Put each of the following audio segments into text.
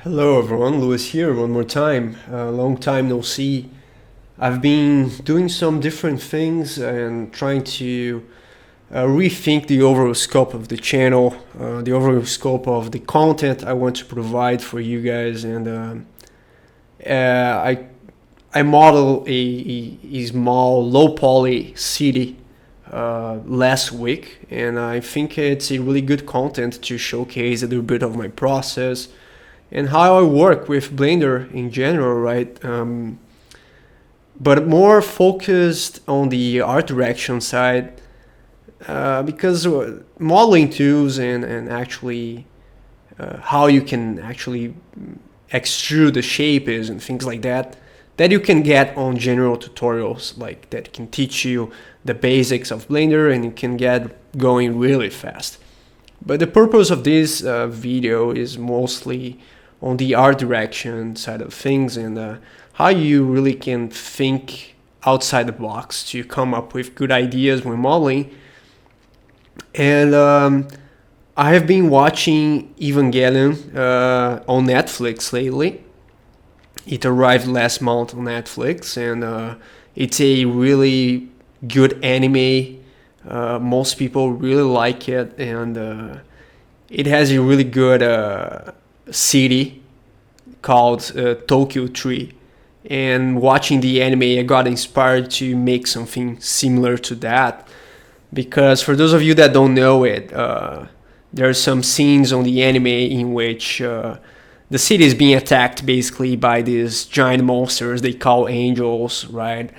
Hello everyone, Lewis here one more time. Long time no see. I've been doing some different things and trying to rethink the overall scope of the channel, the overall scope of the content I want to provide for you guys. And I model a small low poly city last week, and I think it's a really good content to showcase a little bit of my process and how I work with Blender in general, right? But more focused on the art direction side, because modeling tools and actually how you can actually extrude the shape is and things like that you can get on general tutorials like that can teach you the basics of Blender, and you can get going really fast. But the purpose of this video is mostly on the art direction side of things, and how you really can think outside the box to come up with good ideas when modeling. And I have been watching Evangelion on Netflix lately. It arrived last month on Netflix, and it's a really good anime. Most people really like it, and it has a really good city called Tokyo Tree. And watching the anime, I got inspired to make something similar to that. Because for those of you that don't know it, there are some scenes on the anime in which the city is being attacked basically by these giant monsters they call angels, right?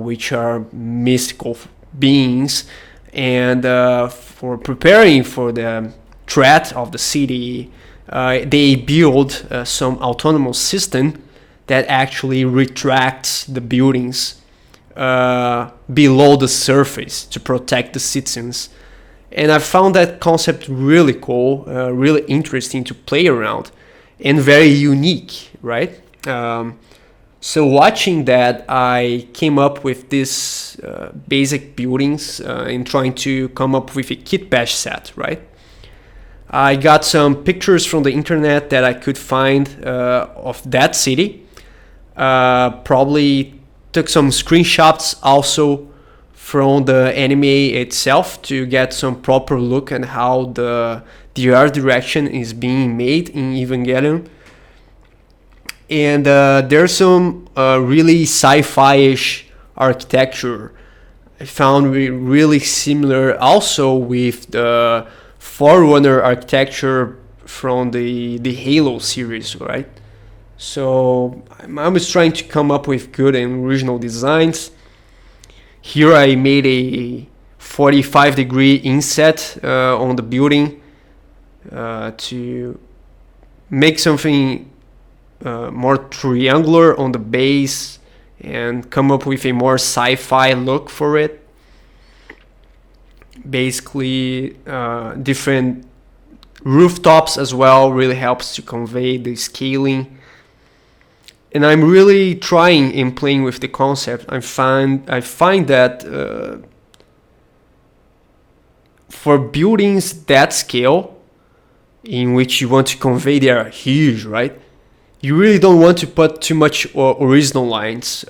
Which are mystical beings. And for preparing for the threat of the city, they build some autonomous system that actually retracts the buildings below the surface to protect the citizens. And I found that concept really cool, really interesting to play around, and very unique, right? So watching that, I came up with this basic buildings and trying to come up with a kit bash set, right? I got some pictures from the internet that I could find of that city. Probably took some screenshots also from the anime itself to get some proper look at how the art direction is being made in Evangelion. And there's some really sci-fi-ish architecture. I found really similar also with the Forerunner architecture from the Halo series, right? So I was trying to come up with good and original designs. Here I made a 45-degree inset on the building to make something more triangular on the base and come up with a more sci-fi look for it. Basically, different rooftops as well really helps to convey the scaling. And I'm really trying and playing with the concept. I find that for buildings that scale, in which you want to convey, they are huge, right? You really don't want to put too much original lines,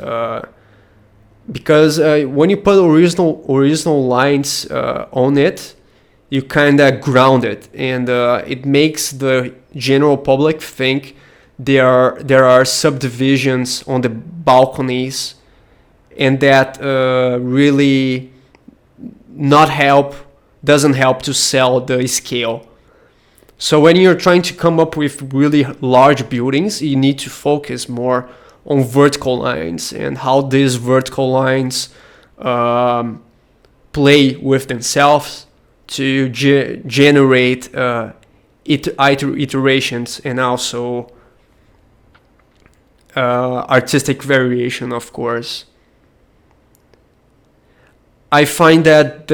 because when you put original lines on it, you kind of ground it, and it makes the general public think there are subdivisions on the balconies, and that really doesn't help to sell the scale. So when you're trying to come up with really large buildings, you need to focus more on vertical lines and how these vertical lines play with themselves to generate iterations and also artistic variation, of course. I find that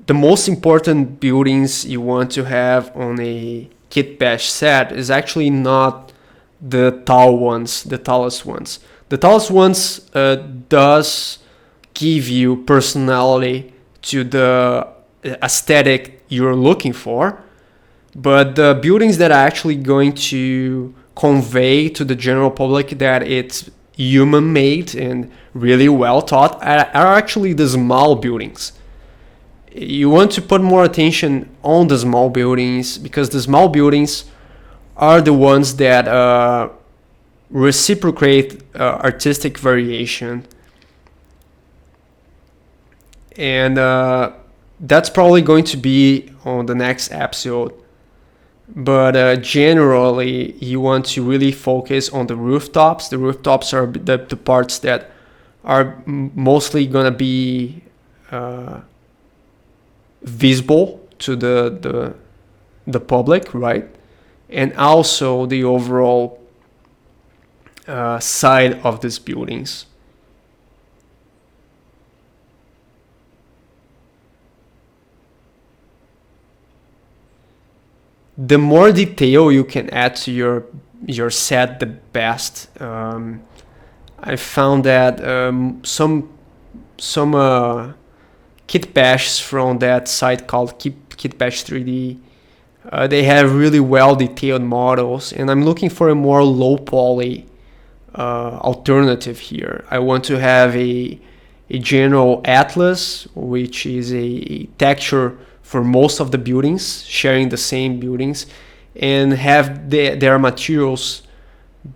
the most important buildings you want to have on a kit bash set is actually not the tallest ones. The tallest ones does give you personality to the aesthetic you're looking for, But the buildings that are actually going to convey to the general public that it's human made and really well thought are actually the small buildings. You want to put more attention on the small buildings, because the small buildings are the ones that reciprocate artistic variation. And that's probably going to be on the next episode. But generally, you want to really focus on the rooftops. The rooftops are the parts that are mostly going to be visible to the public, right? And also the overall side of these buildings. The more detail you can add to your set, the best. I found that some kit bashes from that site called Kitbash 3D, they have really well detailed models, and I'm looking for a more low poly alternative here. I want to have a general atlas, which is a texture for most of the buildings, sharing the same buildings, and have their materials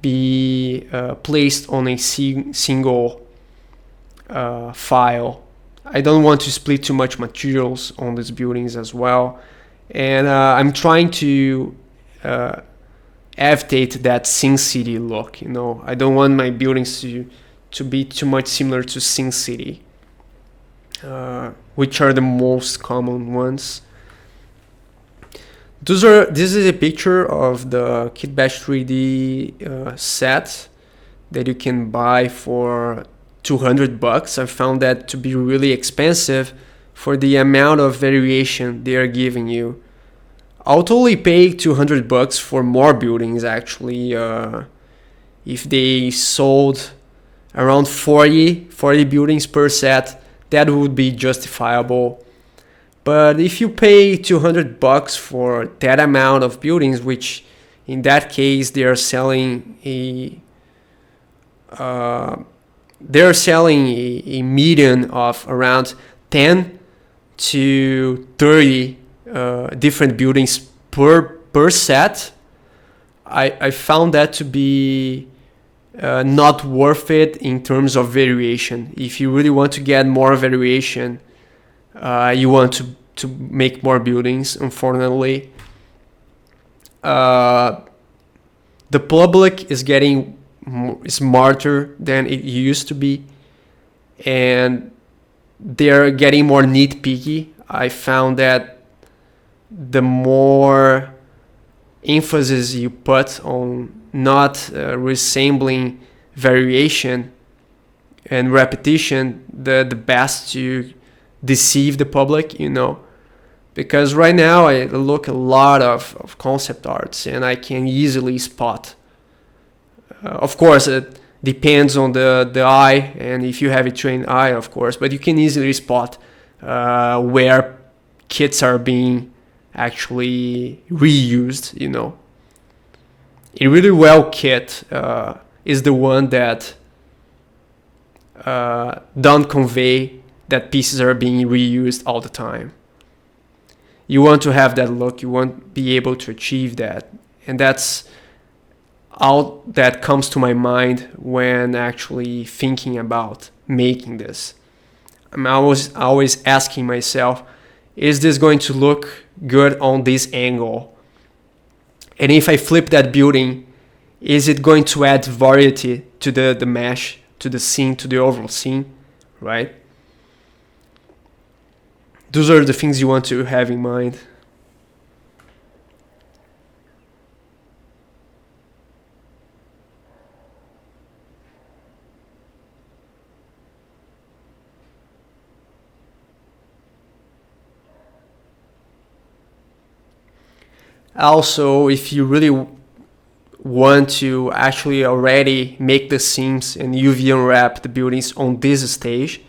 be placed on a single file. I don't want to split too much materials on these buildings as well. And I'm trying to evitate that Sin City look. I don't want my buildings to be too much similar to Sin City, which are the most common ones. This is a picture of the Kitbash 3D set that you can buy for $200. I found that to be really expensive for the amount of variation they are giving you. I'll totally pay $200 for more buildings, actually. If they sold around 40 buildings per set, that would be justifiable. But if you pay $200 for that amount of buildings, which in that case they are selling a median of around 10 to 30 different buildings per set, I found that to be not worth it in terms of variation. If you really want to get more variation, you want to make more buildings. Unfortunately, the public is getting smarter than it used to be, and they're getting more nitpicky. I found that the more emphasis you put on not resembling variation and repetition, the best to deceive the public, because right now I look a lot of concept arts and I can easily spot. Of course, it depends on the eye, and if you have a trained eye, of course, but you can easily spot where kits are being actually reused. A really well kit is the one that don't convey that pieces are being reused all the time. You want to have that look, you want to be able to achieve that, and that's all that comes to my mind when actually thinking about making this. I'm always asking myself, is this going to look good on this angle? And if I flip that building, is it going to add variety to the mesh, to the scene, to the overall scene, right? Those are the things you want to have in mind. Also, if you really want to actually already make the scenes and UV unwrap the buildings on this stage,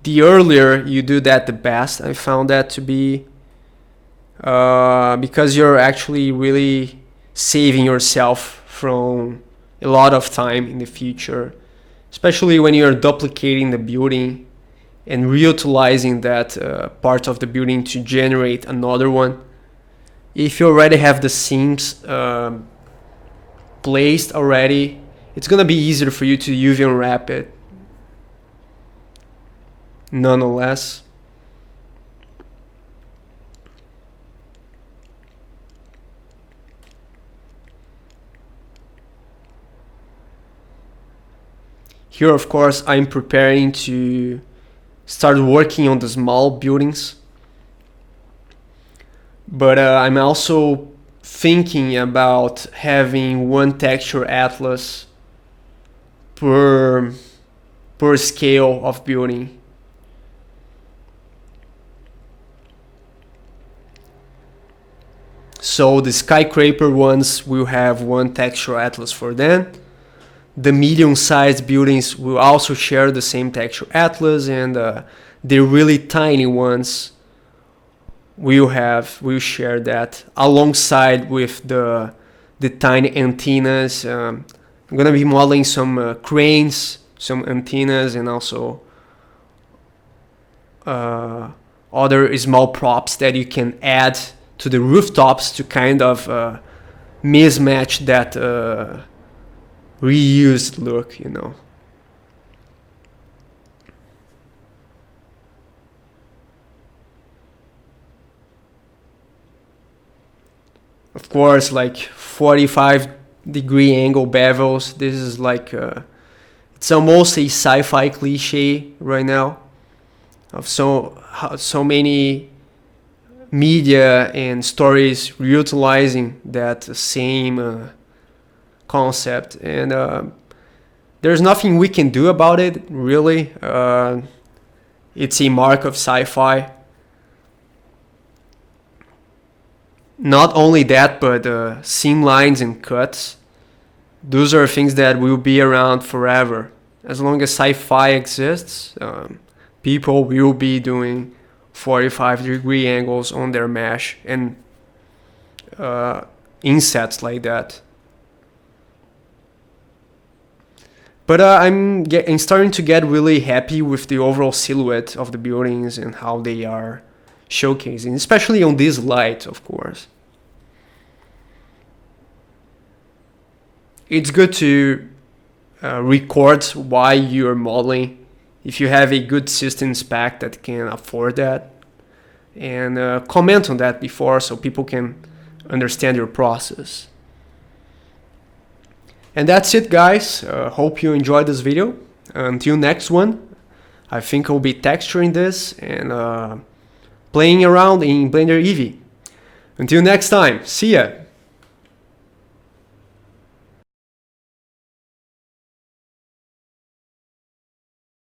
the earlier you do that, the best. I found that to be because you're actually really saving yourself from a lot of time in the future, especially when you're duplicating the building and reutilizing that part of the building to generate another one. If you already have the seams placed already, it's gonna be easier for you to UV unwrap it. Nonetheless, here of course I'm preparing to start working on the small buildings, but I'm also thinking about having one texture atlas per scale of building. So the skyscraper ones will have one texture atlas for them. The medium-sized buildings will also share the same texture atlas, and the really tiny ones will share that alongside with the tiny antennas. I'm gonna be modeling some cranes, some antennas, and also other small props that you can add to the rooftops to kind of mismatch that reused look, you know. Of course, like 45-degree angle bevels. This is like it's almost a sci-fi cliche right now, of so many media and stories reutilizing that same concept, and there's nothing we can do about it, really. It's a mark of sci-fi. Not only that, but seam lines and cuts, those are things that will be around forever. As long as sci-fi exists, people will be doing 45-degree angles on their mesh and insets like that. But I'm starting to get really happy with the overall silhouette of the buildings and how they are showcasing, especially on this light, of course. It's good to record why you're modeling if you have a good system spec that can afford that, and comment on that before so people can understand your process. And that's it, guys. Hope you enjoyed this video. Until next one, I think I'll be texturing this and playing around in Blender Eevee. Until next time, see ya!